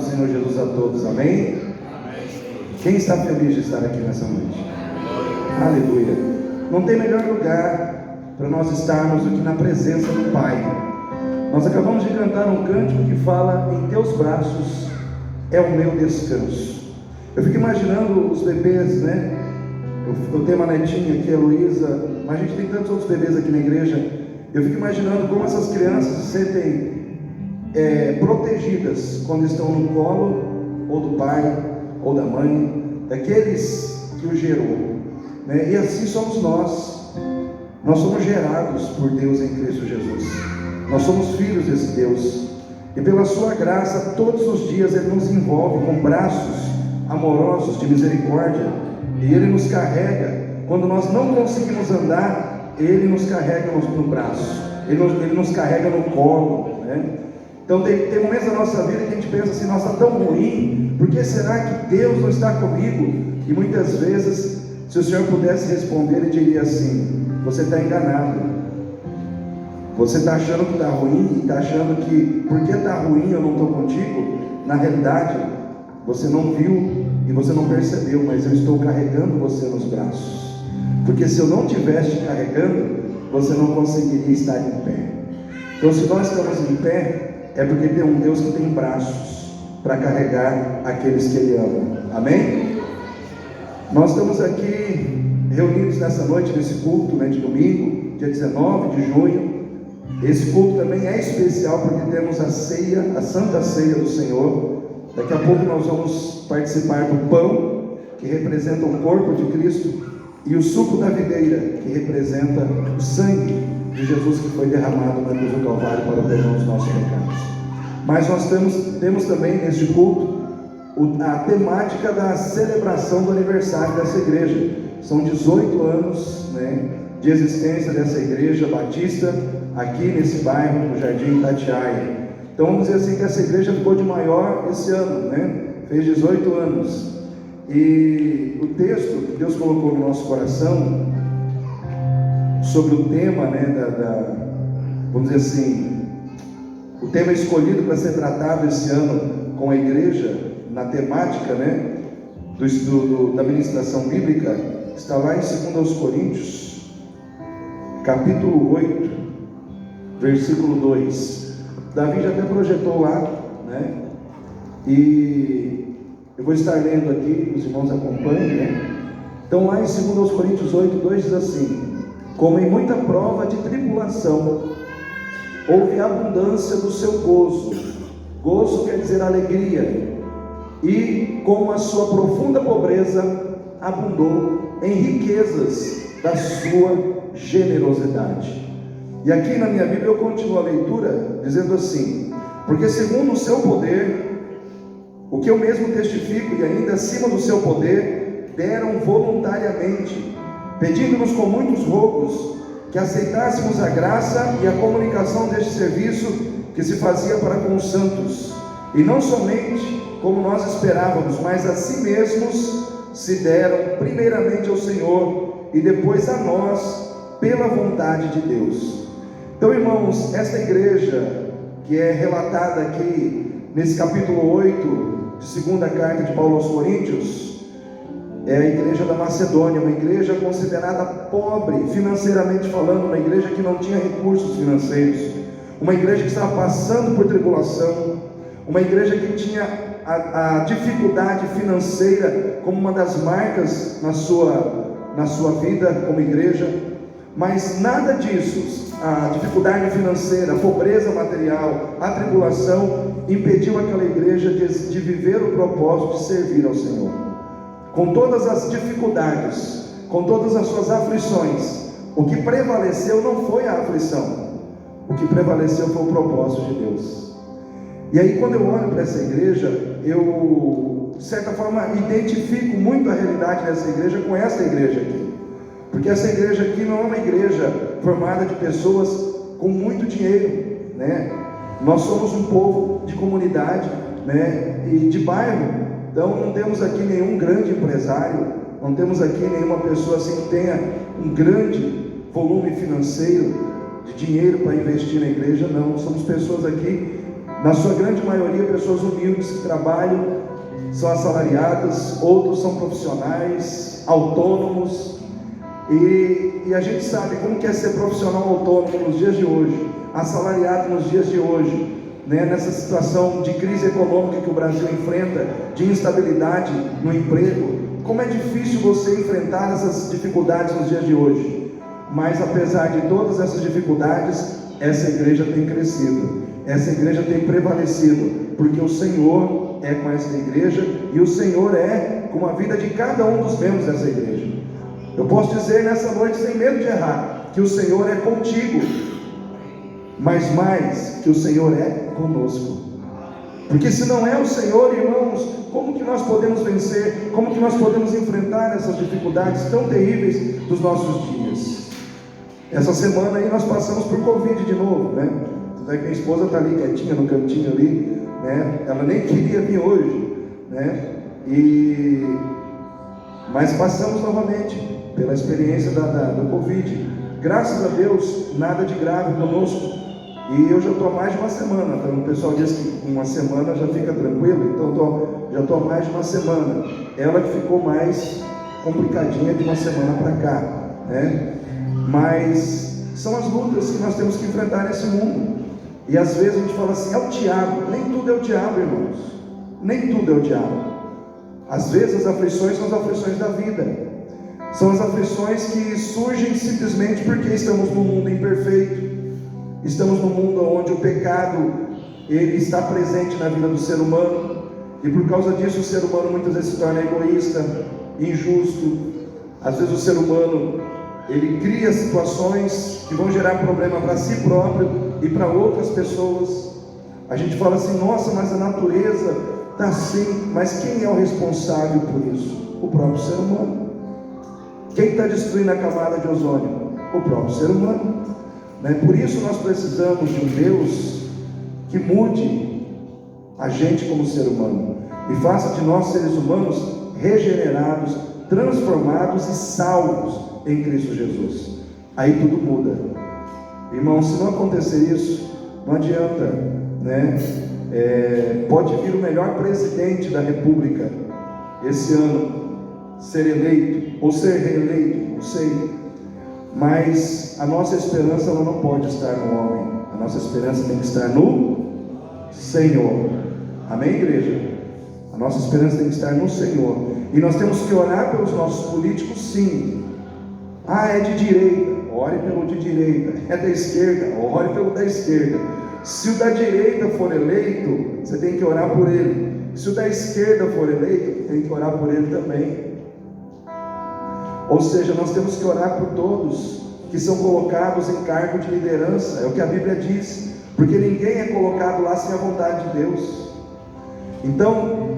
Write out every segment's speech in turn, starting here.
Senhor Jesus a todos, amém? Quem está feliz de estar aqui nessa noite? Aleluia. Não tem melhor lugar para nós estarmos do que na presença do Pai. Nós acabamos de cantar um cântico que fala: em teus braços é o meu descanso. Eu fico imaginando os bebês, né? Eu tenho uma netinha aqui, a Luísa, mas a gente tem tantos outros bebês aqui na igreja. Eu fico imaginando como essas crianças se sentem protegidas quando estão no colo, ou do pai, ou da mãe, daqueles que o gerou, né? E assim somos nós. Nós somos gerados por Deus em Cristo Jesus. Nós somos filhos desse Deus, e pela sua graça, todos os dias Ele nos envolve com braços amorosos de misericórdia, e Ele nos carrega. Quando nós não conseguimos andar, Ele nos carrega no braço, Ele nos carrega no colo, né? Então tem momentos da nossa vida que a gente pensa assim: nossa, está tão ruim, por que será que Deus não está comigo? E muitas vezes, se o Senhor pudesse responder, Ele diria assim: você está enganado. Você está achando que está ruim, e está achando que porque está ruim eu não estou contigo. Na realidade, você não viu e você não percebeu, mas eu estou carregando você nos braços. Porque se eu não estivesse te carregando, você não conseguiria estar em pé. Então, se nós estamos em pé, é porque tem um Deus que tem braços para carregar aqueles que Ele ama. Amém? Nós estamos aqui reunidos nessa noite, nesse culto, né, de domingo, dia 19 de junho. Esse culto também é especial porque temos a ceia, a Santa Ceia do Senhor. Daqui a pouco nós vamos participar do pão, que representa o corpo de Cristo, e o suco da videira, que representa o sangue de Jesus que foi derramado na cruz do Calvário para o perdão dos nossos pecados. Mas nós temos também neste culto a temática da celebração do aniversário dessa igreja. São 18 anos, né, de existência dessa igreja batista aqui nesse bairro, no Jardim Itatiaia. Então vamos dizer assim que essa igreja ficou de maior esse ano, né? Fez 18 anos. E o texto que Deus colocou no nosso coração sobre o tema, né, vamos dizer assim, o tema escolhido para ser tratado esse ano com a igreja, na temática, né, do estudo da ministração bíblica, está lá em 2 Coríntios, capítulo 8, versículo 2. Davi já até projetou lá, né? E eu vou estar lendo aqui, os irmãos acompanhem, né? Então lá em 2 Coríntios 8, 2 diz assim: como em muita prova de tribulação, houve abundância do seu gozo. Gozo quer dizer alegria. E com a sua profunda pobreza, abundou em riquezas da sua generosidade. E aqui na minha Bíblia eu continuo a leitura dizendo assim: porque segundo o seu poder, o que eu mesmo testifico, e ainda acima do seu poder, deram voluntariamente, pedindo-nos com muitos rogos que aceitássemos a graça e a comunicação deste serviço que se fazia para com os santos, e não somente como nós esperávamos, mas a si mesmos se deram primeiramente ao Senhor e depois a nós, pela vontade de Deus. Então, irmãos, esta igreja que é relatada aqui nesse capítulo 8 de segunda carta de Paulo aos Coríntios, é a igreja da Macedônia, uma igreja considerada pobre financeiramente falando, uma igreja que não tinha recursos financeiros, uma igreja que estava passando por tribulação, uma igreja que tinha a dificuldade financeira como uma das marcas na sua vida como igreja. Mas nada disso, a dificuldade financeira, a pobreza material, a tribulação, impediu aquela igreja de viver o propósito de servir ao Senhor. Com todas as dificuldades, com todas as suas aflições, o que prevaleceu não foi a aflição, o que prevaleceu foi o propósito de Deus. E aí, quando eu olho para essa igreja, eu, de certa forma, identifico muito a realidade dessa igreja com essa igreja aqui. Porque essa igreja aqui não é uma igreja formada de pessoas com muito dinheiro, né? Nós somos um povo de comunidade, né, e de bairro. Então não temos aqui nenhum grande empresário, não temos aqui nenhuma pessoa assim que tenha um grande volume financeiro de dinheiro para investir na igreja. Não, somos pessoas aqui Na sua grande maioria, pessoas humildes que trabalham, são assalariadas, outros são profissionais, autônomos, e a gente sabe como que é ser profissional autônomo nos dias de hoje, assalariado nos dias de hoje, né? Nessa situação de crise econômica que o Brasil enfrenta, de instabilidade no emprego, como é difícil você enfrentar essas dificuldades nos dias de hoje. Mas apesar de todas essas dificuldades, essa igreja tem crescido, essa igreja tem prevalecido, porque o Senhor é com essa igreja, e o Senhor é com a vida de cada um dos membros dessa igreja. Eu posso dizer nessa noite, sem medo de errar, que o Senhor é contigo, mas mais, que o Senhor é conosco. Porque se não é o Senhor, irmãos, como que nós podemos vencer, como que nós podemos enfrentar essas dificuldades tão terríveis dos nossos dias? Essa semana aí nós passamos por Covid de novo, né? Até que minha esposa está ali quietinha no cantinho ali, né? Ela nem queria vir hoje, né? Mas passamos novamente pela experiência do Covid. Graças a Deus, nada de grave conosco. E eu já estou há mais de uma semana. Então, o pessoal diz que uma semana já fica tranquilo. Então já estou há mais de uma semana. Ela que ficou mais complicadinha de uma semana para cá, né? Mas são as lutas que nós temos que enfrentar nesse mundo. E às vezes a gente fala assim, é o diabo. Nem tudo é o diabo, irmãos. Nem tudo é o diabo. Às vezes as aflições são as aflições da vida. São as aflições que surgem simplesmente porque estamos num mundo imperfeito. Estamos num mundo onde o pecado ele está presente na vida do ser humano. E por causa disso o ser humano muitas vezes se torna egoísta, injusto. Às vezes o ser humano ele cria situações que vão gerar problema para si próprio e para outras pessoas. A gente fala assim, nossa, mas a natureza está assim. Mas quem é o responsável por isso? O próprio ser humano. Quem está destruindo a camada de ozônio? O próprio ser humano, né? Por isso nós precisamos de um Deus que mude a gente como ser humano e faça de nós seres humanos regenerados, transformados e salvos em Cristo Jesus. Aí tudo muda. Irmão, se não acontecer isso, não adianta, né? Pode vir o melhor presidente da República esse ano ser eleito ou ser reeleito, não sei, mas a nossa esperança ela não pode estar no homem. A nossa esperança tem que estar no Senhor. Amém, igreja? A nossa esperança tem que estar no Senhor. E nós temos que orar pelos nossos políticos, sim. É de direita, ore pelo de direita. É da esquerda, ore pelo da esquerda. Se o da direita for eleito, você tem que orar por ele. Se o da esquerda for eleito, tem que orar por ele também. Ou seja, nós temos que orar por todos que são colocados em cargo de liderança. É o que a Bíblia diz. Porque ninguém é colocado lá sem a vontade de Deus. Então,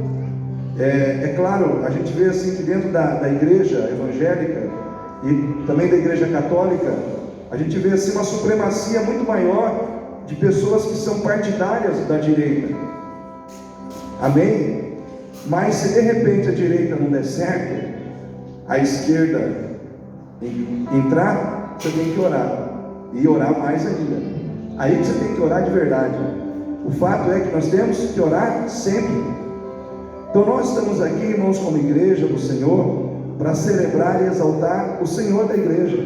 é claro, a gente vê assim que dentro da igreja evangélica e também da igreja católica, a gente vê assim uma supremacia muito maior de pessoas que são partidárias da direita. Amém? Mas se de repente a direita não der certo, a esquerda entrar, você tem que orar. E orar mais ainda. Aí você tem que orar de verdade. O fato é que nós temos que orar sempre. Então nós estamos aqui, irmãos, como igreja do Senhor, para celebrar e exaltar o Senhor da igreja,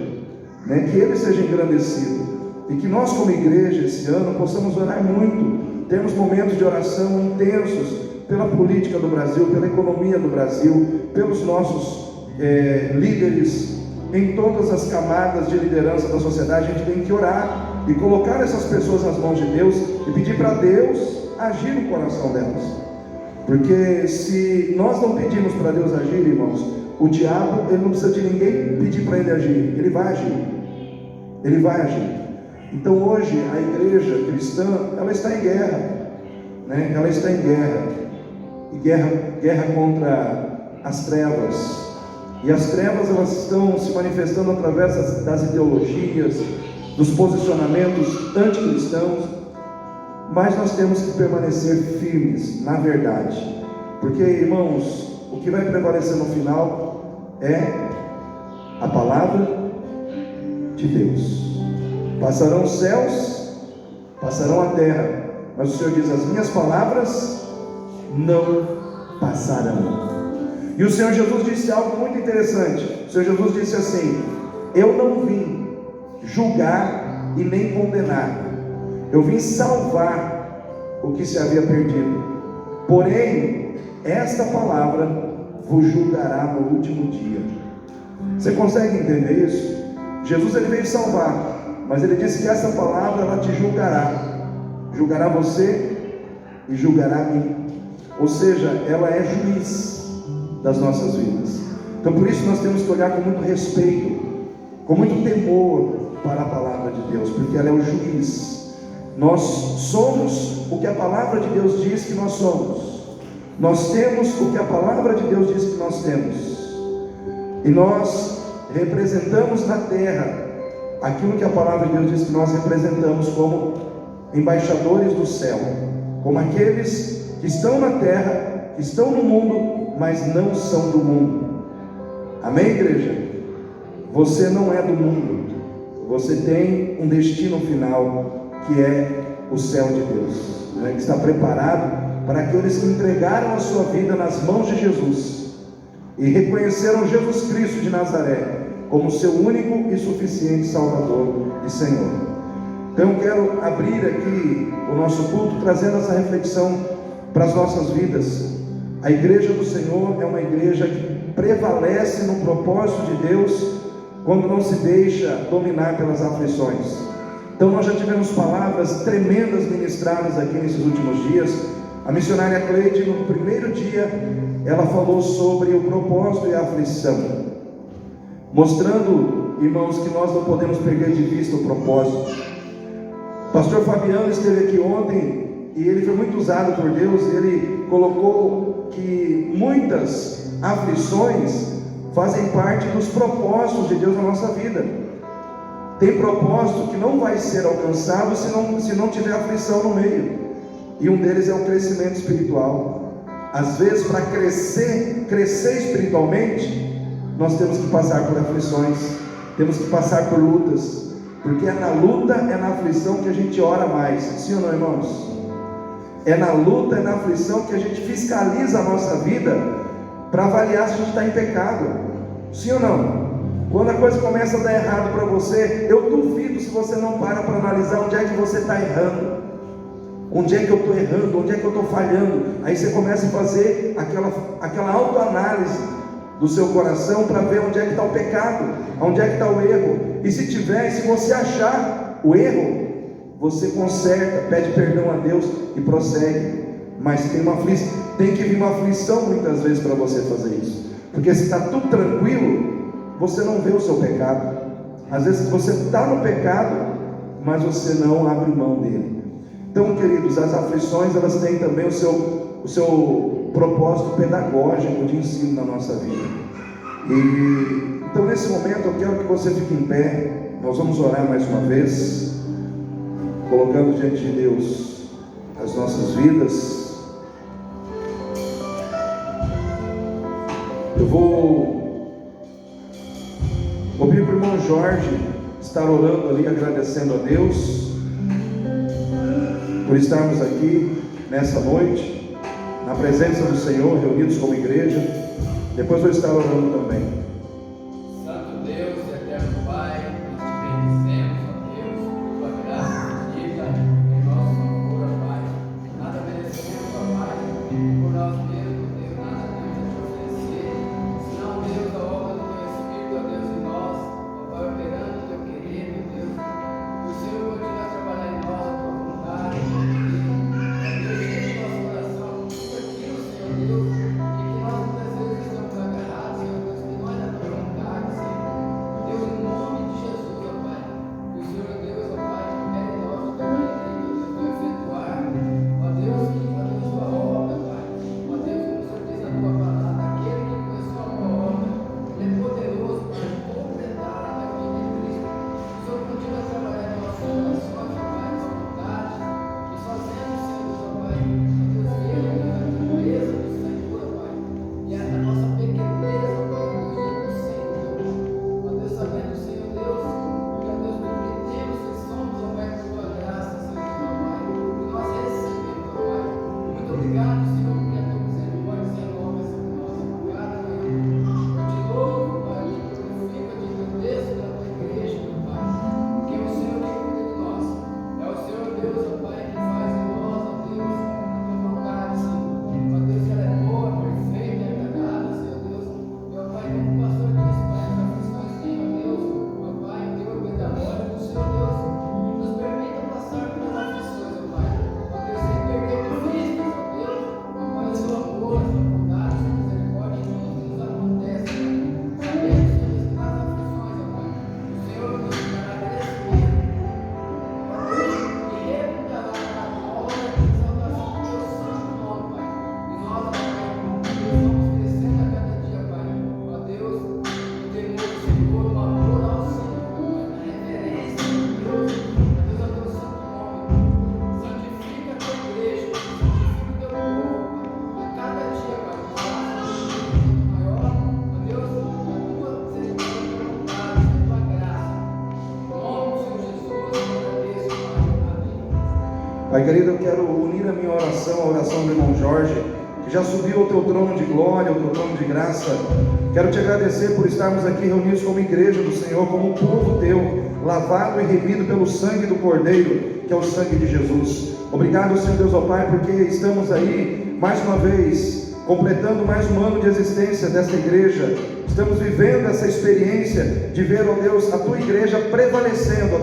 né? Que Ele seja engrandecido. E que nós como igreja, esse ano, possamos orar muito. Termos momentos de oração intensos pela política do Brasil, pela economia do Brasil, pelos nossos líderes, em todas as camadas de liderança da sociedade. A gente tem que orar e colocar essas pessoas nas mãos de Deus e pedir para Deus agir no coração delas. Porque se nós não pedimos para Deus agir, irmãos, o diabo, ele não precisa de ninguém pedir para ele agir, ele vai agir. Ele vai agir. Então hoje a igreja cristã, ela está em guerra, né? Ela está em guerra, e guerra contra as trevas. E as trevas, elas estão se manifestando através das ideologias, dos posicionamentos anticristãos. Mas nós temos que permanecer firmes na verdade, porque, irmãos, o que vai prevalecer no final é a palavra de Deus. Passarão os céus, passarão a terra, Mas o Senhor diz: as minhas palavras não passarão. E o Senhor Jesus disse algo muito interessante. O Senhor Jesus disse assim: eu não vim julgar e nem condenar, eu vim salvar o que se havia perdido. Porém, esta palavra vos julgará no último dia. Você consegue entender isso? Jesus, ele veio salvar, mas ele disse que essa palavra, ela te julgará você e julgará a mim. Ou seja, ela é juiz das nossas vidas. Então por isso nós temos que olhar com muito respeito, com muito temor para a palavra de Deus, porque ela é o juiz. Nós somos o que a palavra de Deus diz que nós somos. Nós temos o que a palavra de Deus diz que nós temos. E nós representamos na terra aquilo que a palavra de Deus diz que nós representamos, como embaixadores do céu, como aqueles que estão na terra, que estão no mundo, mas não são do mundo. Amém, igreja? Você não é do mundo. Você tem um destino final, que é o céu de Deus, né? Que está preparado para aqueles que entregaram a sua vida nas mãos de Jesus e reconheceram Jesus Cristo de Nazaré como seu único e suficiente Salvador e Senhor. Então eu quero abrir aqui o nosso culto trazendo essa reflexão para as nossas vidas. A igreja do Senhor é uma igreja que prevalece no propósito de Deus quando não se deixa dominar pelas aflições. Então nós já tivemos palavras tremendas ministradas aqui nesses últimos dias. A missionária Cleide, no primeiro dia, ela falou sobre o propósito e a aflição, mostrando, irmãos, que nós não podemos perder de vista o propósito. O pastor Fabiano esteve aqui ontem e ele foi muito usado por Deus. Ele colocou que muitas aflições fazem parte dos propósitos de Deus na nossa vida. Tem propósito que não vai ser alcançado se não tiver aflição no meio. E um deles é o crescimento espiritual. Às vezes, para crescer espiritualmente, nós temos que passar por aflições, temos que passar por lutas, porque é na luta, é na aflição que a gente ora mais. Sim ou não, irmãos? É na luta, é na aflição que a gente fiscaliza a nossa vida para avaliar se a gente está em pecado. Sim ou não? Quando a coisa começa a dar errado para você, eu duvido se você não para analisar onde é que você está errando. Onde é que eu estou errando? Onde é que eu estou falhando? Aí você começa a fazer aquela autoanálise do seu coração para ver onde é que está o pecado, onde é que está o erro. E se tiver, se você achar o erro, você conserta, pede perdão a Deus e prossegue. Mas tem que vir uma aflição muitas vezes para você fazer isso, porque se está tudo tranquilo, você não vê o seu pecado. Às vezes você está no pecado, mas você não abre mão dele. Então, queridos, as aflições, elas têm também o seu propósito pedagógico de ensino na nossa vida. Então, nesse momento, eu quero que você fique em pé. Nós vamos orar mais uma vez, colocando diante de Deus as nossas vidas. Eu vou pedir para o irmão Jorge estar orando ali, agradecendo a Deus por estarmos aqui nessa noite, na presença do Senhor, reunidos como igreja. Depois vou estar orando também. Santo Deus e eterno Pai, nós te bendizemos, ó Deus, tua graça infinita em nosso amor, ó Pai. Nada merecemos, ó Pai, por nós mesmos, Deus, nada temos a te oferecer, senão, Deus, a obra do teu Espírito, ó Deus, em nós, ó Pai, operando o teu querer, meu Deus. Que o Senhor continue a trabalhar em nós, a tua vontade, Deus, enche nosso coração com tudo aquilo, Senhor Deus, e que nós muitas vezes estamos agarrados, Senhor Deus, que não é da querido, eu quero unir a minha oração à oração do irmão Jorge, que já subiu ao teu trono de glória, ao teu trono de graça. Quero te agradecer por estarmos aqui reunidos como igreja do Senhor, como um povo teu, lavado e remido pelo sangue do Cordeiro, que é o sangue de Jesus. Obrigado, Senhor Deus, ó Pai, porque estamos aí mais uma vez, completando mais um ano de existência desta igreja. Estamos vivendo essa experiência de ver, ó Deus, a tua igreja prevalecendo,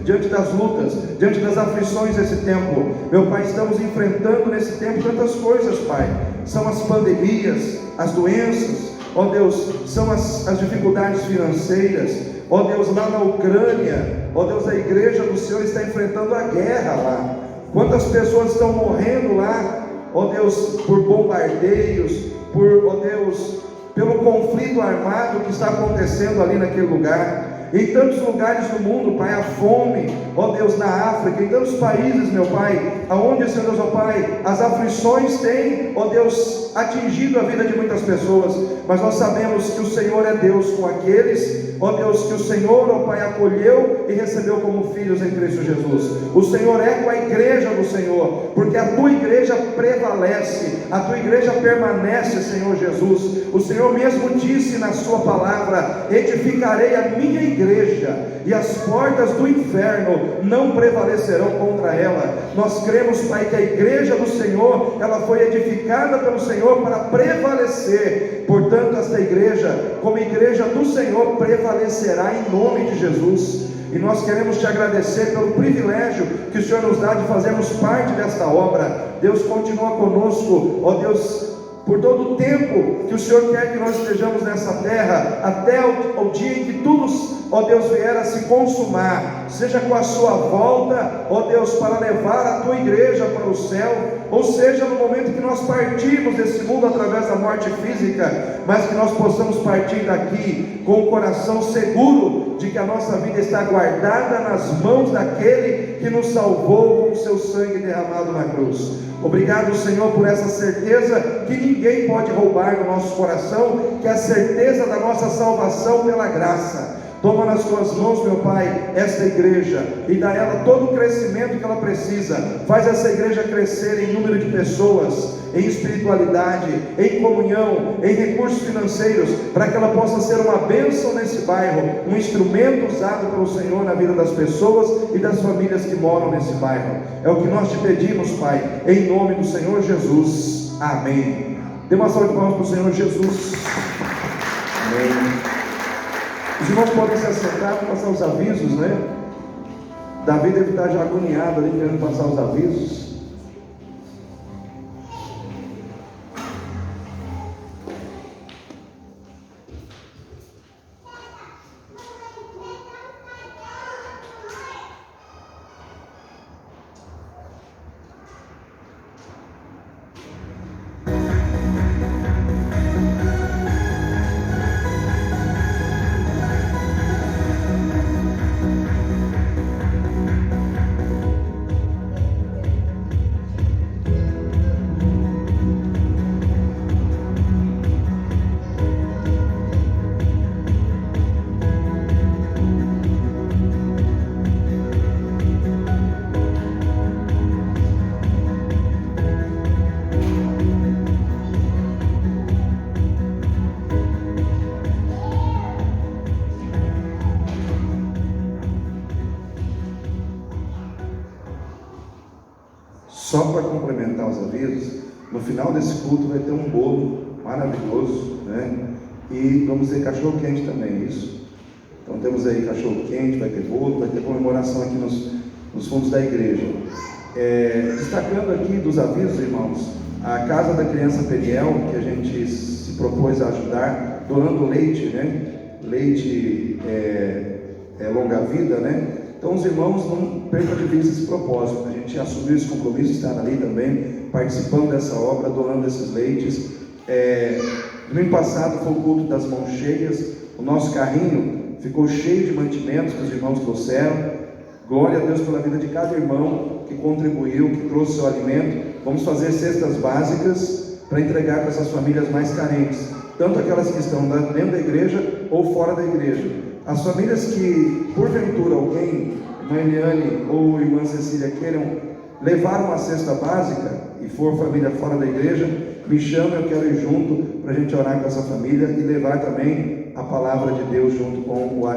diante das lutas, diante das aflições desse tempo. Meu Pai, estamos enfrentando nesse tempo tantas coisas, Pai. São as pandemias, as doenças, ó Deus, são as dificuldades financeiras. Ó Deus, lá na Ucrânia, ó Deus, a igreja do Senhor está enfrentando a guerra lá. Quantas pessoas estão morrendo lá, ó Deus, por bombardeios, ó Deus, pelo conflito armado que está acontecendo ali naquele lugar. Em tantos lugares do mundo, Pai, a fome, ó Deus, na África, em tantos países, meu Pai, aonde, Senhor Deus, ó Pai, as aflições têm, ó Deus, atingido a vida de muitas pessoas, mas nós sabemos que o Senhor é Deus com aqueles, ó Deus, que o Senhor, ó Pai, acolheu e recebeu como filhos em Cristo Jesus. O Senhor é com a igreja do Senhor, porque a tua igreja prevalece, a tua igreja permanece, Senhor Jesus. O Senhor mesmo disse na sua palavra: edificarei a minha igreja, e as portas do inferno não prevalecerão contra ela. Nós cremos, Pai, que a igreja do Senhor, ela foi edificada pelo Senhor para prevalecer. Portanto, esta igreja, como igreja do Senhor, prevalecerá em nome de Jesus. E nós queremos te agradecer pelo privilégio que o Senhor nos dá de fazermos parte desta obra. Deus, continua conosco, ó Deus, por todo o tempo que o Senhor quer que nós estejamos nessa terra, até o dia em que tudo, ó Deus, vier a se consumar, seja com a sua volta, ó Deus, para levar a tua igreja para o céu, ou seja, no momento que nós partirmos desse mundo através da morte física, mas que nós possamos partir daqui com o coração seguro de que a nossa vida está guardada nas mãos daquele que nos salvou com o seu sangue derramado na cruz. Obrigado, Senhor, por essa certeza que ninguém pode roubar do nosso coração, que é a certeza da nossa salvação pela graça. Toma nas tuas mãos, meu Pai, esta igreja e dá a ela todo o crescimento que ela precisa. Faz essa igreja crescer em número de pessoas, em espiritualidade, em comunhão, em recursos financeiros, para que ela possa ser uma bênção nesse bairro, um instrumento usado pelo Senhor na vida das pessoas e das famílias que moram nesse bairro. É o que nós te pedimos, Pai, em nome do Senhor Jesus. Amém. Dê uma salva de palmas para o Senhor Jesus. Amém. Os irmãos podem se assentar para passar os avisos, né? Davi deve estar já agoniado ali, querendo passar os avisos. Só para complementar os avisos, no final desse culto vai ter um bolo maravilhoso, né? E vamos ter cachorro quente também, isso? Então temos aí cachorro quente, vai ter bolo, vai ter comemoração aqui nos fundos da igreja. Destacando aqui dos avisos, irmãos, a Casa da Criança Peniel, que a gente se propôs a ajudar, doando leite, né? Leite longa vida, né? Então os irmãos não percam de vista esse propósito. A gente assumiu esse compromisso, estar ali também, participando dessa obra, doando esses leites. Domingo passado foi o culto das mãos cheias. O nosso carrinho ficou cheio de mantimentos que os irmãos trouxeram. Glória a Deus pela vida de cada irmão que contribuiu, que trouxe seu alimento. Vamos fazer cestas básicas para entregar para essas famílias mais carentes. tanto aquelas que estão dentro da igreja ou fora da igreja. As famílias que, porventura, alguém, irmã Eliane ou irmã Cecília, queiram levar uma cesta básica e for família fora da igreja, me chama, eu quero ir junto para a gente orar com essa família e levar também a palavra de Deus junto com o